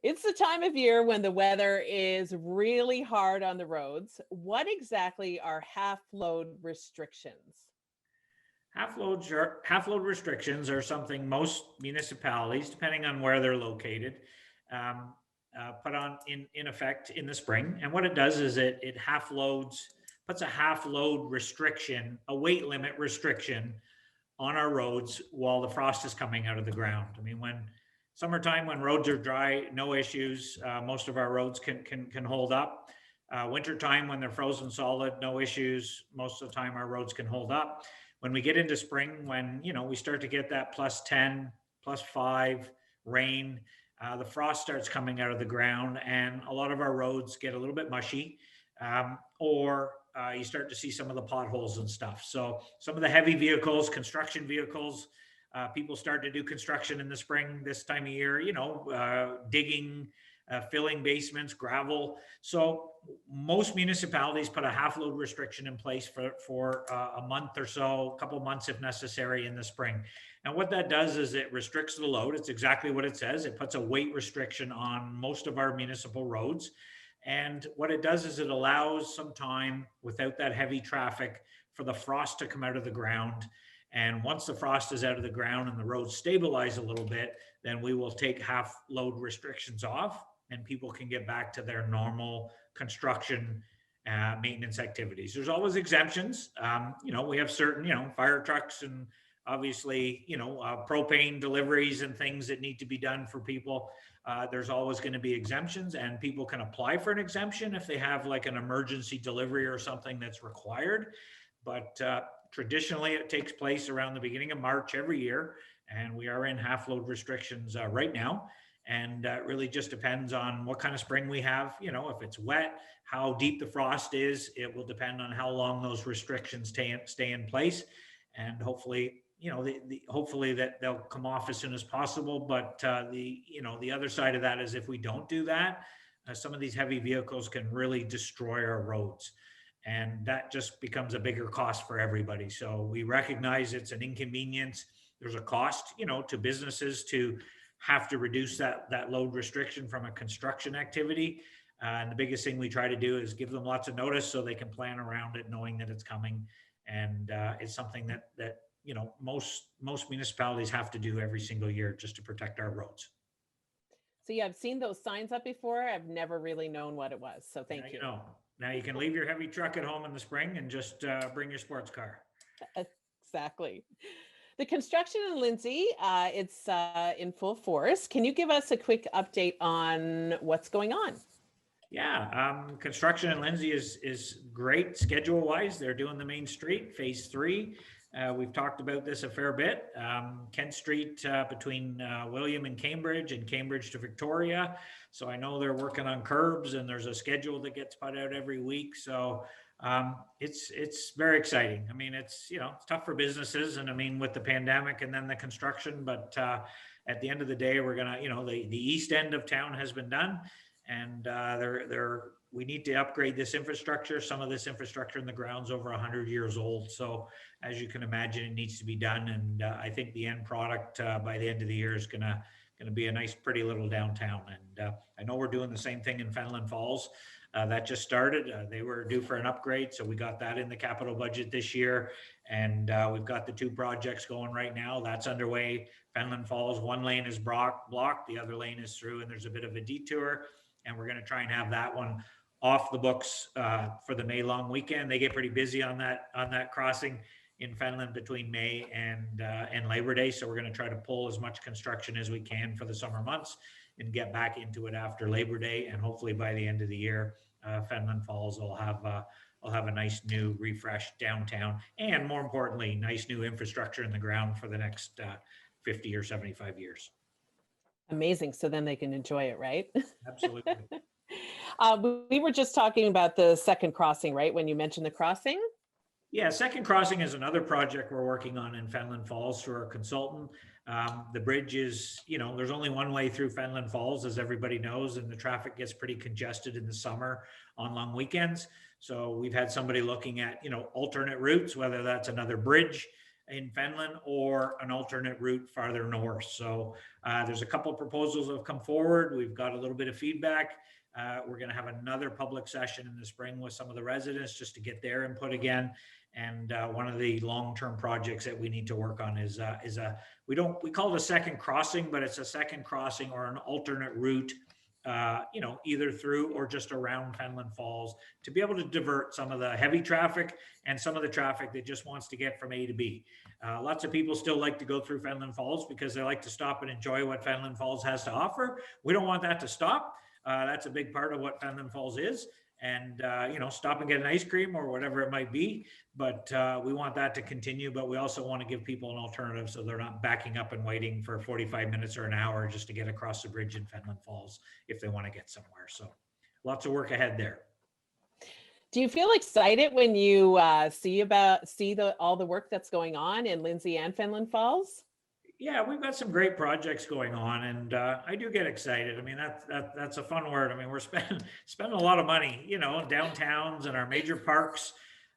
It's the time of year when the weather is really hard on the roads. What exactly are half load restrictions? Half load restrictions are something most municipalities, depending on where they're located, um, put on in effect in the spring. And what it does is it puts a half load restriction, a weight limit restriction on our roads while the frost is coming out of the ground. I mean, when summertime, when roads are dry, no issues. Most of our roads can hold up. Wintertime, when they're frozen solid, no issues. Most of the time, our roads can hold up. When we get into spring, when we start to get that +10, +5 rain, the frost starts coming out of the ground, and a lot of our roads get a little bit mushy, or you start to see some of the potholes and stuff. So some of the heavy vehicles, construction vehicles, people start to do construction in the spring this time of year, digging, filling basements, gravel. So most municipalities put a half load restriction in place for a month or so, a couple months if necessary in the spring. And what that does is it restricts the load. It's exactly what it says. It puts a weight restriction on most of our municipal roads. And what it does is it allows some time without that heavy traffic for the frost to come out of the ground. And once the frost is out of the ground and the roads stabilize a little bit, then we will take half load restrictions off and people can get back to their normal construction maintenance activities. There's always exemptions. We have certain, fire trucks and obviously, propane deliveries and things that need to be done for people. There's always going to be exemptions, and people can apply for an exemption if they have like an emergency delivery or something that's required. But traditionally, it takes place around the beginning of March every year, and we are in half load restrictions right now. And it really just depends on what kind of spring we have. If it's wet, how deep the frost is, it will depend on how long those restrictions stay in place. And hopefully, hopefully that they'll come off as soon as possible. But the other side of that is if we don't do that, some of these heavy vehicles can really destroy our roads. And that just becomes a bigger cost for everybody. So we recognize it's an inconvenience. There's a cost, to businesses to have to reduce that load restriction from a construction activity. And the biggest thing we try to do is give them lots of notice so they can plan around it, knowing that it's coming. And it's something that most municipalities have to do every single year just to protect our roads. So yeah, I've seen those signs up before. I've never really known what it was. So thank you. Now you can leave your heavy truck at home in the spring and just bring your sports car. Exactly. The construction in Lindsay, it's in full force. Can you give us a quick update on what's going on? Yeah, construction in Lindsay is great schedule-wise. They're doing the main street, phase 3. We've talked about this a fair bit. Kent Street between William and Cambridge to Victoria. So I know they're working on curbs, and there's a schedule that gets put out every week. So it's very exciting. I mean, it's tough for businesses, and I mean with the pandemic and then the construction. But at the end of the day, we're gonna the east end of town has been done, and we need to upgrade this infrastructure. Some of this infrastructure in the ground's over 100 years old. So as you can imagine, it needs to be done. And I think the end product by the end of the year is going to be a nice, pretty little downtown. And I know we're doing the same thing in Fenelon Falls. That just started. They were due for an upgrade. So we got that in the capital budget this year. And we've got the 2 projects going right now. That's underway. Fenelon Falls, one lane is blocked. The other lane is through, and there's a bit of a detour. And we're going to try and have that one off the books for the May long weekend. They get pretty busy on that crossing in Fenelon between May and Labor Day. So we're going to try to pull as much construction as we can for the summer months and get back into it after Labor Day. And hopefully by the end of the year, Fenelon Falls will have a nice new refreshed downtown, and more importantly, nice new infrastructure in the ground for the next 50 or 75 years. Amazing. So then they can enjoy it, right? Absolutely. We were just talking about the second crossing, right? When you mentioned the crossing. Yeah, second crossing is another project we're working on in Fenelon Falls through our consultant. The bridge is, there's only one way through Fenelon Falls, as everybody knows, and the traffic gets pretty congested in the summer on long weekends. So we've had somebody looking at, alternate routes, whether that's another bridge in Fenelon or an alternate route farther north. So there's a couple of proposals that have come forward. We've got a little bit of feedback. We're going to have another public session in the spring with some of the residents just to get their input again. And one of the long-term projects that we need to work on is we call it a second crossing, but it's a second crossing or an alternate route, either through or just around Fenelon Falls to be able to divert some of the heavy traffic and some of the traffic that just wants to get from A to B. Lots of people still like to go through Fenelon Falls because they like to stop and enjoy what Fenelon Falls has to offer. We don't want that to stop. That's a big part of what Fenelon Falls is. And, stop and get an ice cream or whatever it might be. But we want that to continue. But we also want to give people an alternative so they're not backing up and waiting for 45 minutes or an hour just to get across the bridge in Fenelon Falls if they want to get somewhere. So lots of work ahead there. Do you feel excited when you see all the work that's going on in Lindsay and Fenelon Falls? Yeah, we've got some great projects going on, and I do get excited. I mean, that's a fun word. I mean, we're spending a lot of money, in downtowns and our major parks,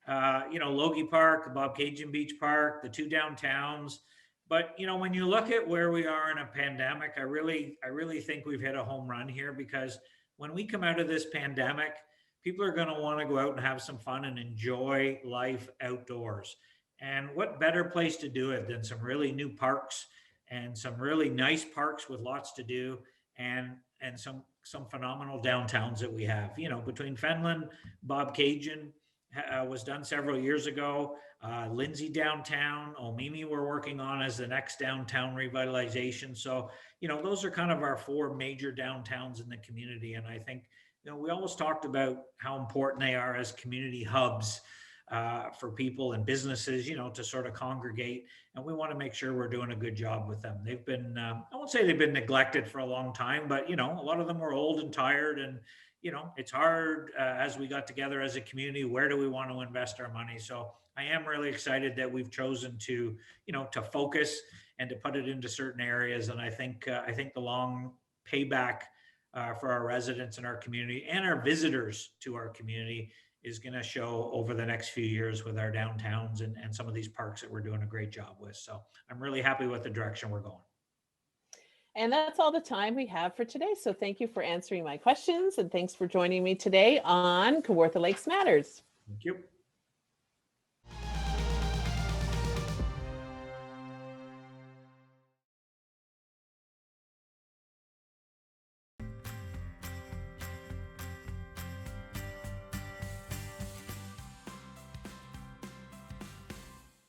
Logie Park, Bob Cajun Beach Park, the two downtowns. But when you look at where we are in a pandemic, I really think we've hit a home run here, because when we come out of this pandemic, people are going to want to go out and have some fun and enjoy life outdoors. And what better place to do it than some really new parks and some really nice parks with lots to do, and some phenomenal downtowns that we have. Between Fenelon, Bob Cajun was done several years ago. Lindsay downtown, Omimi we're working on as the next downtown revitalization. So, those are kind of our four major downtowns in the community. And I think, we always talked about how important they are as community hubs for people and businesses, to sort of congregate. And we want to make sure we're doing a good job with them. They've been, I won't say they've been neglected for a long time, but, a lot of them were old and tired. And, it's hard as we got together as a community, where do we want to invest our money? So I am really excited that we've chosen to, to focus and to put it into certain areas. And I think the long payback for our residents in our community and our visitors to our community is going to show over the next few years with our downtowns and some of these parks that we're doing a great job with. So I'm really happy with the direction we're going. And that's all the time we have for today. So thank you for answering my questions, and thanks for joining me today on Kawartha Lakes Matters. Thank you.